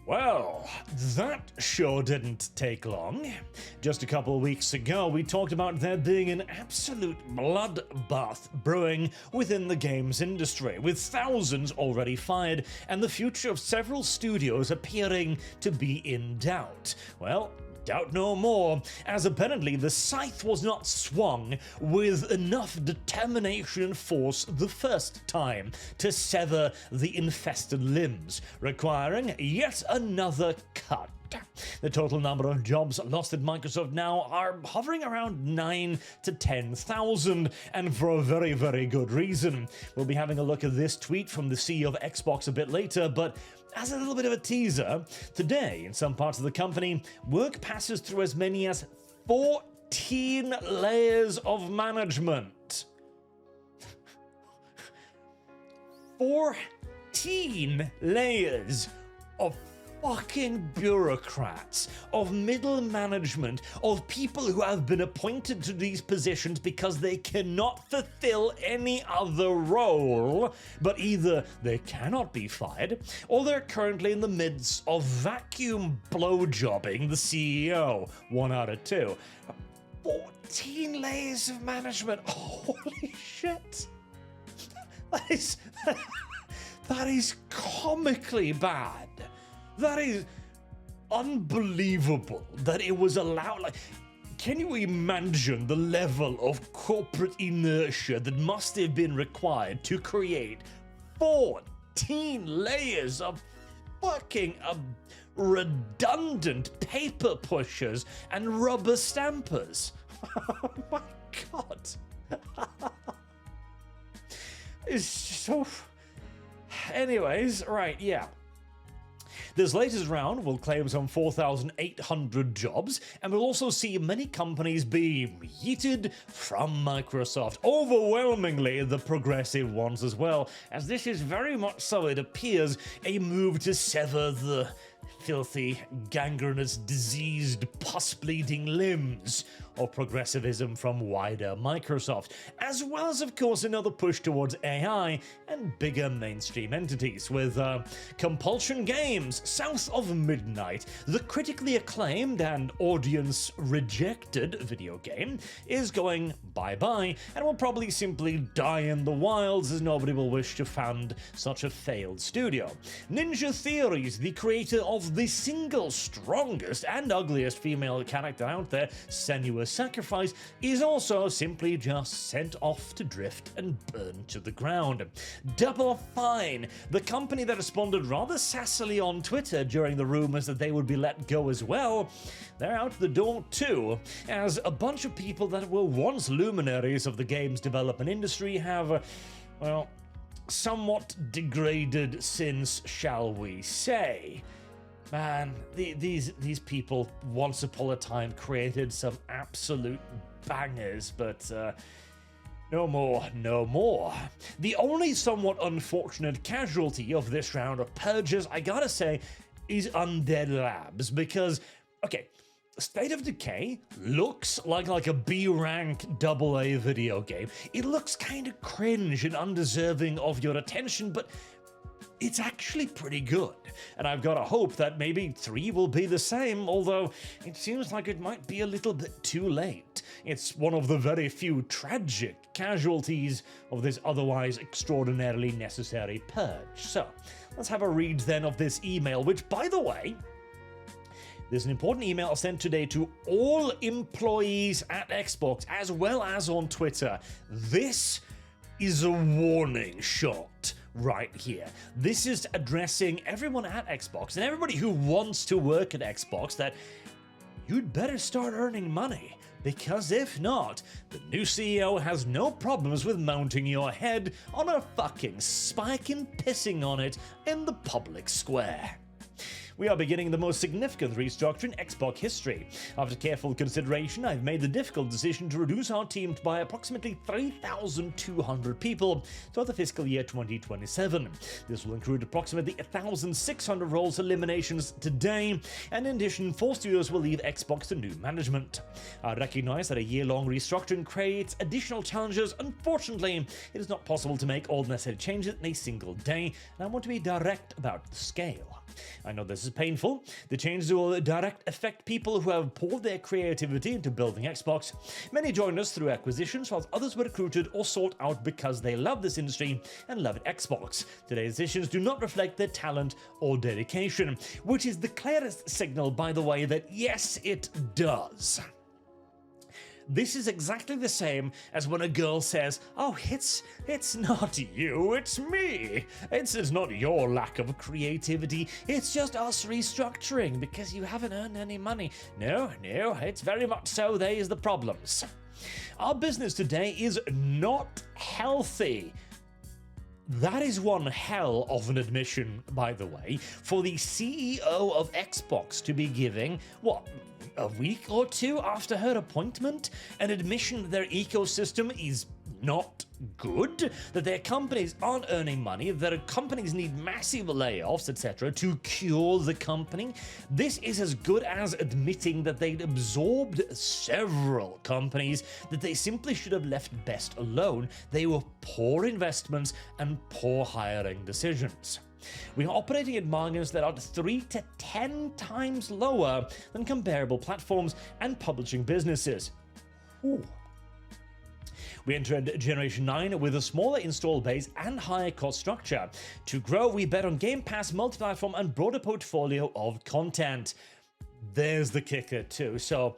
Well, that sure didn't take long. Just a couple of weeks ago, we talked about there being an absolute bloodbath brewing within the games industry, with thousands already fired and the future of several studios appearing to be in doubt. Well, doubt no more, as apparently the scythe was not swung with enough determination and force the first time to sever the infested limbs, requiring yet another cut. The total number of jobs lost at Microsoft now are hovering around 9 to 10,000, and for a very, very good reason. We'll be having a look at this tweet from the CEO of Xbox a bit later, but as a little bit of a teaser, today in some parts of the company, work passes through as many as 14 layers of management. 14 layers of fucking bureaucrats, of middle management, of people who have been appointed to these positions because they cannot fulfill any other role, but either they cannot be fired, or they're currently in the midst of vacuum blowjobbing the CEO. 1 out of 2. 14 layers of management. Holy shit. That is comically bad. That is unbelievable that it was allowed. Like, can you imagine the level of corporate inertia that must have been required to create 14 layers of fucking redundant paper pushers and rubber stampers? Oh my god. It's so... Anyways, right, yeah. This latest round will claim some 4,800 jobs, and we'll also see many companies be yeeted from Microsoft, overwhelmingly the progressive ones as well, as this is very much so, it appears, a move to sever the filthy, gangrenous, diseased, pus-bleeding limbs of progressivism from wider Microsoft, as well as, of course, another push towards AI and bigger mainstream entities, with Compulsion Games, South of Midnight, the critically acclaimed and audience-rejected video game, is going bye-bye, and will probably simply die in the wilds, as nobody will wish to fund such a failed studio. Ninja Theories, the creator of the single strongest and ugliest female character out there, Senua's Sacrifice, is also simply just sent off to drift and burn to the ground. Double Fine, the company that responded rather sassily on Twitter during the rumors that they would be let go as well, they're out the door too, as a bunch of people that were once luminaries of the games development industry have, well, somewhat degraded since, shall we say. Man, these people once upon a time created some absolute bangers, but no more, no more. The only somewhat unfortunate casualty of this round of purges, I gotta say, is Undead Labs, because, okay, State of Decay looks like a B-rank AA video game. It looks kind of cringe and undeserving of your attention, but it's actually pretty good, and I've got to hope that maybe 3 will be the same, although it seems like it might be a little bit too late. It's one of the very few tragic casualties of this otherwise extraordinarily necessary purge. So, let's have a read then of this email, which, by the way, there's an important email sent today to all employees at Xbox, as well as on Twitter. This is a warning shot right here. This is addressing everyone at Xbox and everybody who wants to work at Xbox that you'd better start earning money, because if not, the new CEO has no problems with mounting your head on a fucking spike and pissing on it in the public square. We are beginning the most significant restructure in Xbox history. After careful consideration, I've made the difficult decision to reduce our team by approximately 3,200 people throughout the fiscal year 2027. This will include approximately 1,600 roles eliminations today, and in addition, 4 studios will leave Xbox to new management. I recognize that a year-long restructuring creates additional challenges. Unfortunately, it is not possible to make all necessary changes in a single day, and I want to be direct about the scale. I know this is painful. The changes will direct affect people who have poured their creativity into building Xbox. Many joined us through acquisitions, whilst others were recruited or sought out because they love this industry and love Xbox. Today's decisions do not reflect their talent or dedication, which is the clearest signal, by the way, that yes, it does. This is exactly the same as when a girl says, "Oh, it's not you, it's me. It's not your lack of creativity, it's just us restructuring because you haven't earned any money." No, it's very much so there's the problems. Our business today is not healthy. That is one hell of an admission, by the way, for the CEO of Xbox to be giving, a week or two after her appointment, an admission that their ecosystem is not good, that their companies aren't earning money, that their companies need massive layoffs, etc., to cure the company. This is as good as admitting that they'd absorbed several companies that they simply should have left best alone. They were poor investments and poor hiring decisions. We are operating at margins that are 3 to 10 times lower than comparable platforms and publishing businesses. Ooh. We entered Generation 9 with a smaller install base and higher cost structure. To grow, we bet on Game Pass, multi-platform, and broader portfolio of content. There's the kicker too. So,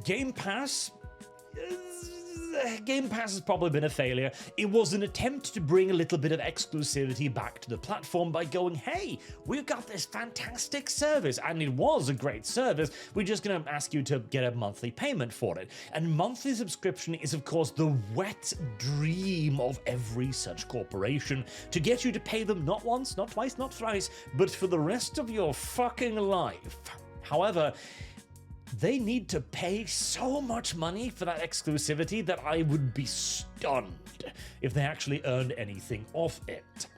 Game Pass has probably been a failure. It was an attempt to bring a little bit of exclusivity back to the platform by going, "Hey, we've got this fantastic service," and it was a great service. We're just going to ask you to get a monthly payment for it. And monthly subscription is, of course, the wet dream of every such corporation, to get you to pay them not once, not twice, not thrice, but for the rest of your fucking life. However, they need to pay so much money for that exclusivity that I would be stunned if they actually earned anything off it.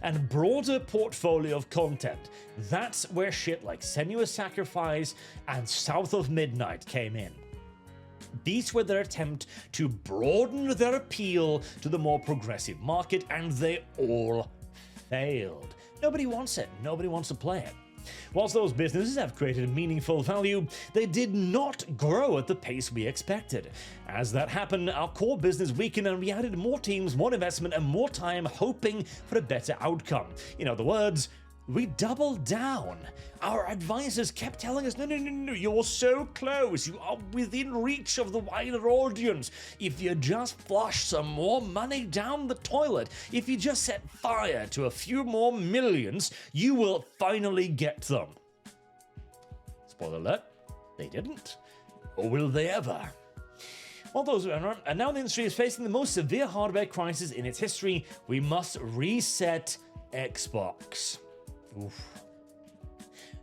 And broader portfolio of content, that's where shit like Senua's Sacrifice and South of Midnight came in. These were their attempt to broaden their appeal to the more progressive market, and they all failed. Nobody wants it. Nobody wants to play it. Whilst those businesses have created meaningful value, they did not grow at the pace we expected. As that happened, our core business weakened and we added more teams, more investment, and more time hoping for a better outcome. In other words, we doubled down. Our advisors kept telling us, no, you're so close. You are within reach of the wider audience. If you just flush some more money down the toilet, if you just set fire to a few more millions, you will finally get them. Spoiler alert, they didn't. Or will they ever? And now the industry is facing the most severe hardware crisis in its history. We must reset Xbox. Oof.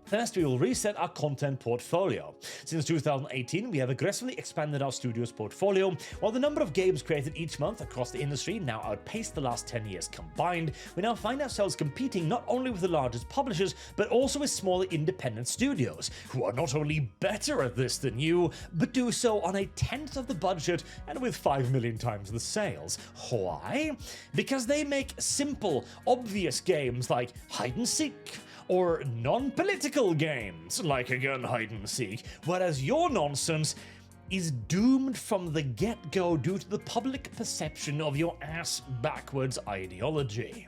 First, we will reset our content portfolio. Since 2018, we have aggressively expanded our studio's portfolio. While the number of games created each month across the industry now outpaced the last 10 years combined, we now find ourselves competing not only with the largest publishers, but also with smaller independent studios, who are not only better at this than you, but do so on a tenth of the budget and with 5 million times the sales. Why? Because they make simple, obvious games like hide and seek, or non-political games like a gun hide and seek, whereas your nonsense is doomed from the get-go due to the public perception of your ass-backwards ideology.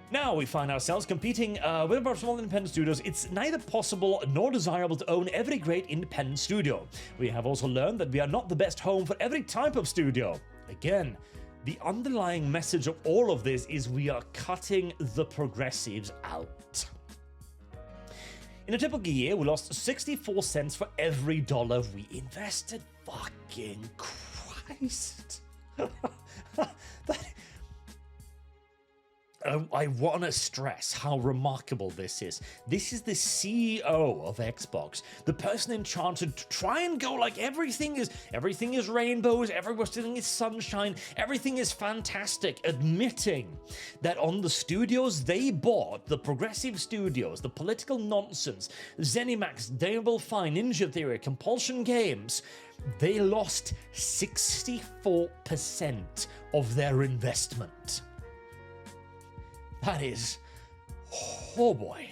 Now we find ourselves competing with our small independent studios. It's neither possible nor desirable to own every great independent studio. We have also learned that we are not the best home for every type of studio. Again, the underlying message of all of this is we are cutting the progressives out. In a typical year, we lost 64 cents for every dollar we invested. Fucking Christ. I want to stress how remarkable this is. This is the CEO of Xbox, the person in charge to try and go like everything is rainbows, everything is sunshine, everything is fantastic, admitting that on the studios they bought, the progressive studios, the political nonsense, ZeniMax, Double Fine, Ninja Theory, Compulsion Games, they lost 64% of their investment. That is Oh boy.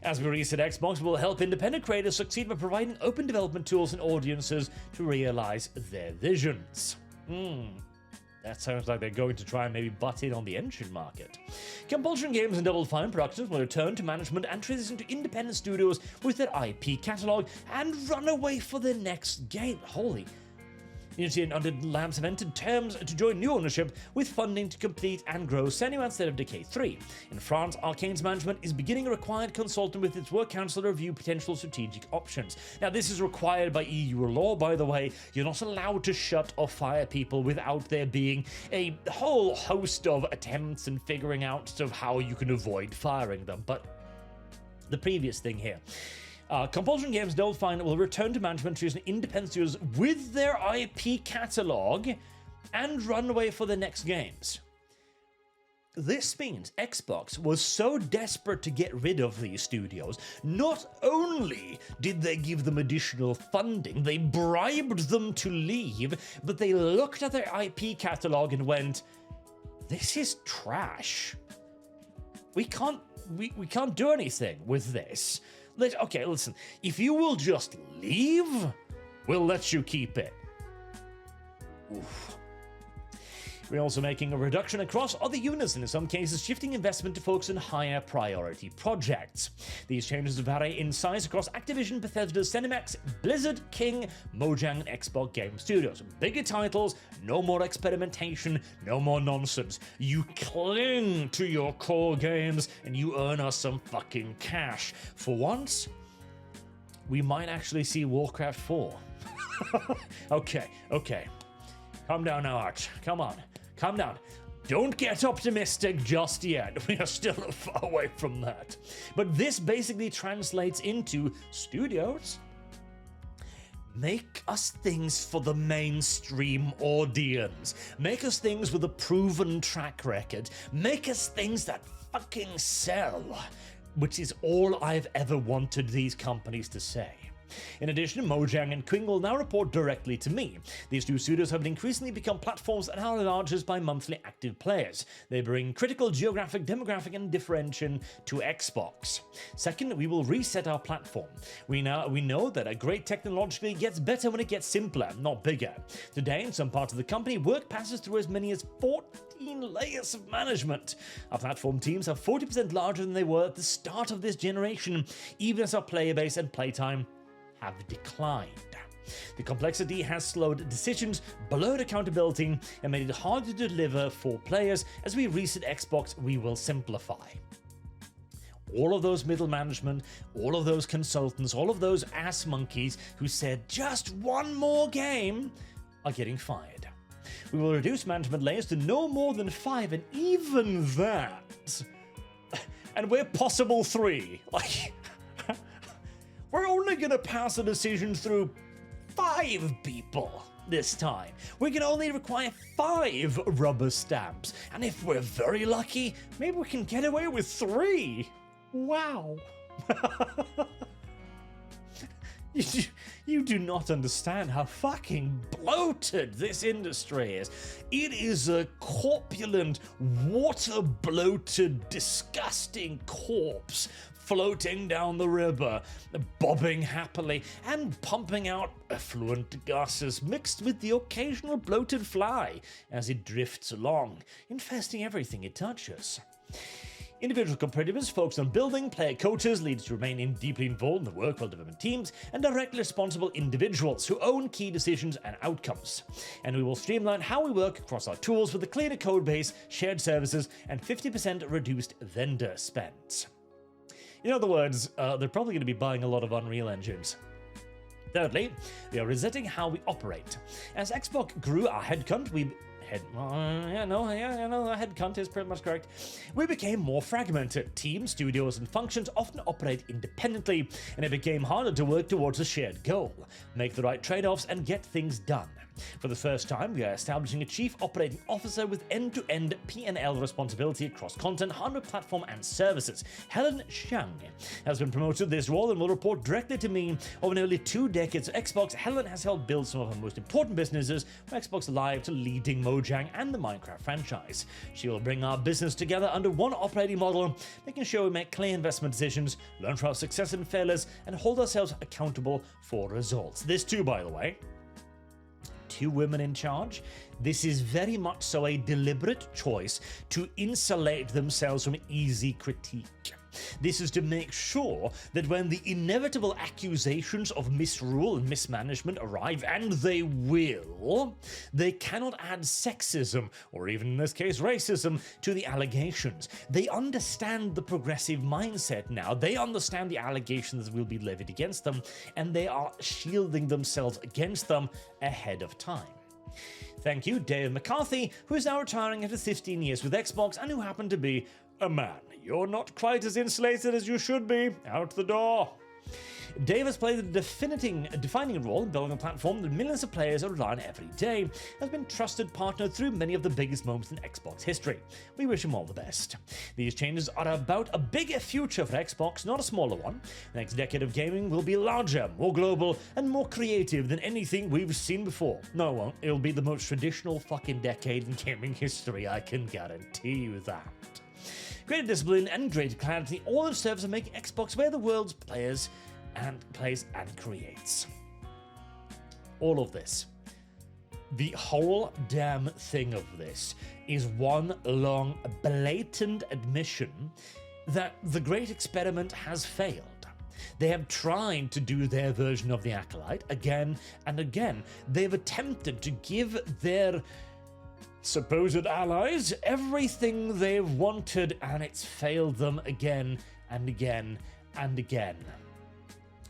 As we reset, Xbox will help independent creators succeed by providing open development tools and audiences to realize their visions. That sounds like they're going to try and maybe butt in on the engine market. Compulsion Games and Double Fine Productions will return to management and transition to independent studios with their IP catalog and run away for their next game. Holy. Unity and Undead Labs have entered terms to join new ownership with funding to complete and grow Senua State of Decay 3. In France, Arcane's management is beginning a required consultant with its work council to review potential strategic options. Now, this is required by EU law, by the way. You're not allowed to shut or fire people without there being a whole host of attempts and figuring out sort of how you can avoid firing them. But the previous thing here. Compulsion Games Double Fine will return to management to use independent studios with their IP catalog and run away for the next games. This means Xbox was so desperate to get rid of these studios, not only did they give them additional funding, they bribed them to leave, but they looked at their IP catalog and went, this is trash. We can't do anything with this. Okay, listen, if you will just leave, we'll let you keep it. Oof. We're also making a reduction across other units and in some cases shifting investment to focus on higher priority projects. These changes vary in size across Activision, Bethesda, ZeniMax, Blizzard, King, Mojang, and Xbox Game Studios. Bigger titles, no more experimentation, no more nonsense. You cling to your core games and you earn us some fucking cash. For once, we might actually see Warcraft 4. Okay. Calm down now, Arch. Come on. Calm down. Don't get optimistic just yet. We are still far away from that. But this basically translates into studios. Make us things for the mainstream audience. Make us things with a proven track record. Make us things that fucking sell. Which is all I've ever wanted these companies to say. In addition, Mojang and King will now report directly to me. These two studios have increasingly become platforms that are largest by monthly active players. They bring critical geographic, demographic, and differentiation to Xbox. Second, we will reset our platform. We know that a great technologically gets better when it gets simpler, not bigger. Today, in some parts of the company, work passes through as many as 14 layers of management. Our platform teams are 40% larger than they were at the start of this generation, even as our player base and playtime have declined. The complexity has slowed decisions, blurred accountability, and made it hard to deliver for players. As we reset Xbox, we will simplify. All of those middle management, all of those consultants, all of those ass monkeys who said just one more game are getting fired. We will reduce management layers to no more than 5, and even that, and where possible 3. We're only going to pass a decision through 5 people this time. We can only require 5 rubber stamps. And if we're very lucky, maybe we can get away with 3. Wow. You do not understand how fucking bloated this industry is. It is a corpulent, water-bloated, disgusting corpse floating down the river, bobbing happily, and pumping out effluent gases mixed with the occasional bloated fly as it drifts along, infesting everything it touches. Individual competitors focus on building, player coaches, leaders to remain deeply involved in the work while development teams, and directly responsible individuals who own key decisions and outcomes. And we will streamline how we work across our tools with a cleaner code base, shared services, and 50% reduced vendor spend. In other words, they're probably going to be buying a lot of Unreal engines. Thirdly, we are resetting how we operate. As Xbox grew our headcount, headcount is pretty much correct. We became more fragmented. Teams, studios, and functions often operate independently, and it became harder to work towards a shared goal, make the right trade-offs, and get things done. For the first time, we are establishing a Chief Operating Officer with end-to-end P&L responsibility across content, hardware, platform, and services. Helen Xiang has been promoted to this role and will report directly to me. Over nearly 2 decades of Xbox, Helen has helped build some of her most important businesses, from Xbox Live to leading Mojang and the Minecraft franchise. She will bring our business together under one operating model, making sure we make clear investment decisions, learn from our success and failures, and hold ourselves accountable for results. This too, by the way, 2 women in charge. This is very much so a deliberate choice to insulate themselves from easy critique. This is to make sure that when the inevitable accusations of misrule and mismanagement arrive, and they will, they cannot add sexism, or even in this case racism, to the allegations. They understand the progressive mindset now. They understand the allegations that will be levied against them, and they are shielding themselves against them ahead of time. Thank you, Dave McCarthy, who is now retiring after 15 years with Xbox and who happened to be a man. You're not quite as insulated as you should be. Out the door. Dave has played a defining role in building a platform that millions of players rely on every day, and has been a trusted partner through many of the biggest moments in Xbox history. We wish him all the best. These changes are about a bigger future for Xbox, not a smaller one. The next decade of gaming will be larger, more global, and more creative than anything we've seen before. No, it won't. It'll be the most traditional fucking decade in gaming history, I can guarantee you that. Greater discipline and greater clarity, all in service of making Xbox where the world's plays and creates. All of this, the whole damn thing of this, is one long blatant admission that the great experiment has failed. They have tried to do their version of the Acolyte again and again. They've attempted to give their supposed allies everything they've wanted, and it's failed them again and again and again.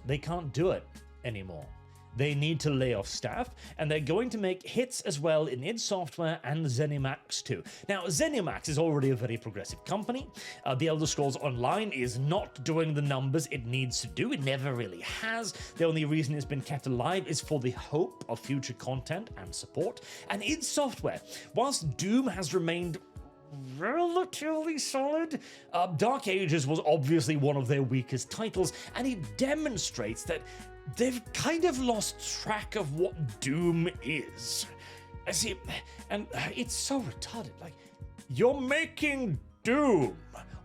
They can't do it anymore. They need to lay off staff, and they're going to make hits as well in id Software and ZeniMax too. Now, ZeniMax is already a very progressive company. The Elder Scrolls Online is not doing the numbers it needs to do. It never really has. The only reason it's been kept alive is for the hope of future content and support. And id Software, whilst Doom has remained relatively solid, Dark Ages was obviously one of their weakest titles, and it demonstrates that they've kind of lost track of what Doom is. I see, and it's so retarded. Like, you're making Doom.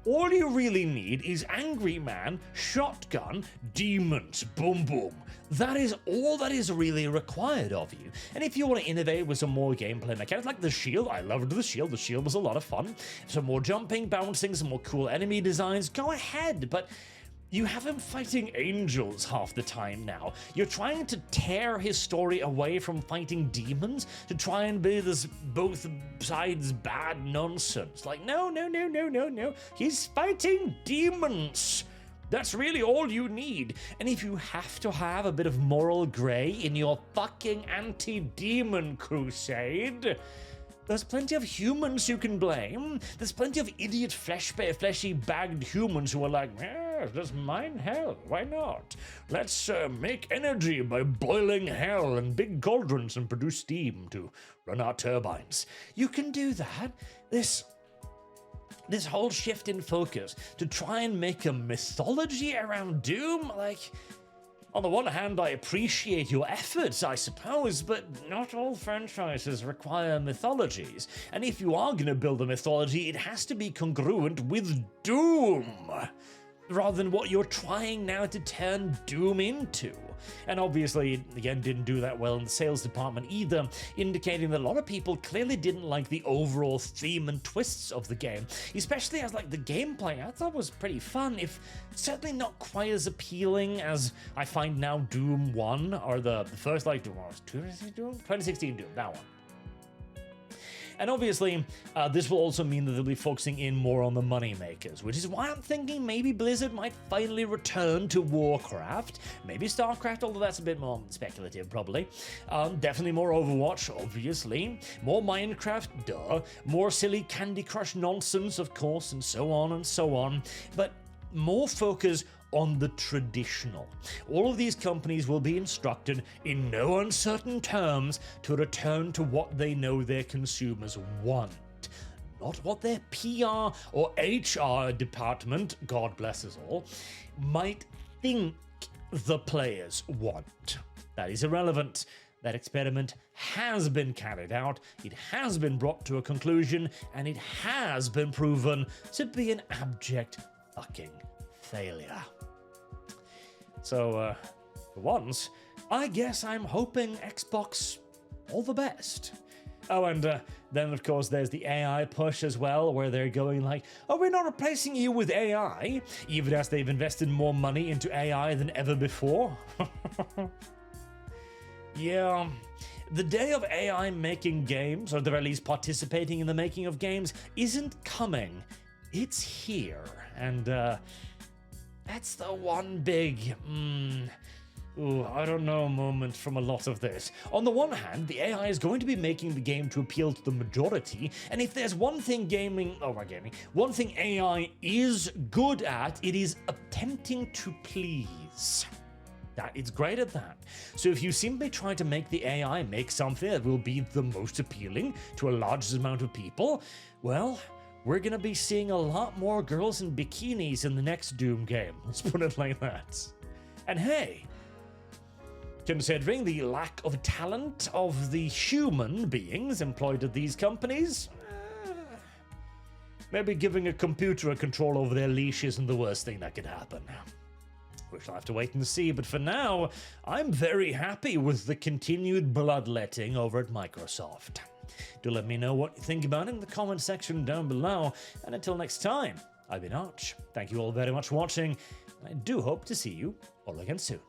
All you really need is Angry Man, shotgun, demons, boom boom. That is all that is really required of you. And if you want to innovate with some more gameplay mechanics, like the shield, I loved the shield. The shield was a lot of fun. Some more jumping, bouncing, some more cool enemy designs, go ahead. But you have him fighting angels half the time now. You're trying to tear his story away from fighting demons to try and be this both sides bad nonsense. Like, no. He's fighting demons. That's really all you need. And if you have to have a bit of moral grey in your fucking anti-demon crusade, there's plenty of humans you can blame. There's plenty of idiot fleshy bagged humans who are like, just mine hell, why not? Let's make energy by boiling hell in big cauldrons and produce steam to run our turbines. You can do that. This whole shift in focus to try and make a mythology around Doom, like, on the one hand, I appreciate your efforts, I suppose, but not all franchises require mythologies. And if you are going to build a mythology, it has to be congruent with Doom, rather than what you're trying now to turn Doom into. And obviously, it, again, didn't do that well in the sales department either, indicating that a lot of people clearly didn't like the overall theme and twists of the game, especially as, like, the gameplay I thought was pretty fun, if certainly not quite as appealing as I find now Doom 1, or the first, like, Doom, what was it, 2016 Doom, that one. And obviously, this will also mean that they'll be focusing in more on the money makers, which is why I'm thinking maybe Blizzard might finally return to Warcraft, maybe StarCraft, although that's a bit more speculative probably. Definitely more Overwatch, obviously, more Minecraft, duh, more silly Candy Crush nonsense, of course, and so on and so on. But more focus on the traditional. All of these companies will be instructed in no uncertain terms to return to what they know their consumers want, not what their PR or HR department, God bless us all, might think the players want. That is irrelevant. That experiment has been carried out, it has been brought to a conclusion, and it has been proven to be an abject fucking failure. So, for once, I guess I'm hoping Xbox all the best. Oh, and then of course there's the AI push as well, where they're going like, oh, we're not replacing you with AI, even as they've invested more money into AI than ever before. Yeah, the day of AI making games, or at the very least participating in the making of games, isn't coming. It's here, and that's the one big, I don't know moment from a lot of this. On the one hand, the AI is going to be making the game to appeal to the majority, and if there's one thing one thing AI is good at, it is attempting to please. It's great at that. So if you simply try to make the AI make something that will be the most appealing to a large amount of people, well, we're gonna be seeing a lot more girls in bikinis in the next Doom game. Let's put it like that. And hey, considering the lack of talent of the human beings employed at these companies, maybe giving a computer a control over their leash isn't the worst thing that could happen. We shall have to wait and see, but for now, I'm very happy with the continued bloodletting over at Microsoft. Do let me know what you think about it in the comment section down below, and until next time, I've been Arch. Thank you all very much for watching, and I do hope to see you all again soon.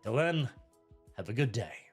Till then, have a good day.